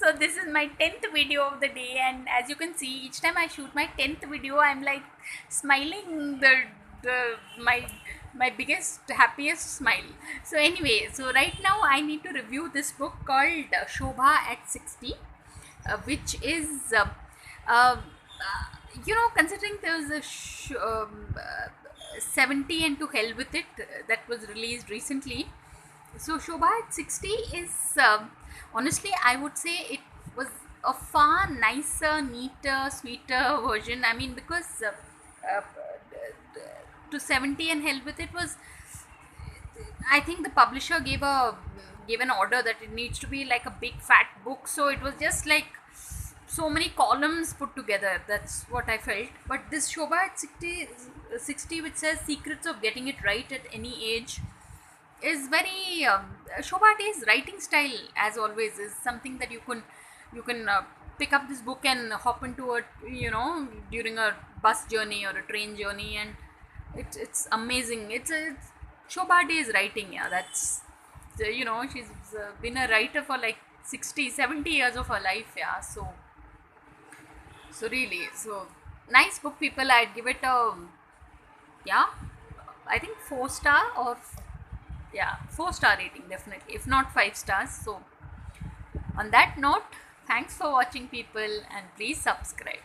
So this is my 10th video of the day, and as you can see, each time I shoot my 10th video, I'm like smiling my biggest happiest smile. So anyway, so right now I need to review this book called Shobha at 60, which is uh, considering there was a 70 and to hell with it that was released recently. So Shobha at 60 is honestly, I would say it was a far nicer, neater, sweeter version. I mean, because uh, to 70 and hell with it was, I think the publisher gave an order that it needs to be like a big fat book. So it was just like so many columns put together. That's what I felt. But this Shobha at 60, which says secrets of getting it right at any age, is very Shobha's writing style, as always, is something that you can pick up this book and hop into it, during a bus journey or a train journey, and it's amazing. It's Shobha's writing. Yeah, that's she's been a writer for like 60, 70 years of her life. Yeah, so really, so nice book, people. I'd give it a, yeah, I think 4 star, or yeah, 4 star rating definitely, if not 5 stars. So on that note, thanks for watching, people, and please subscribe.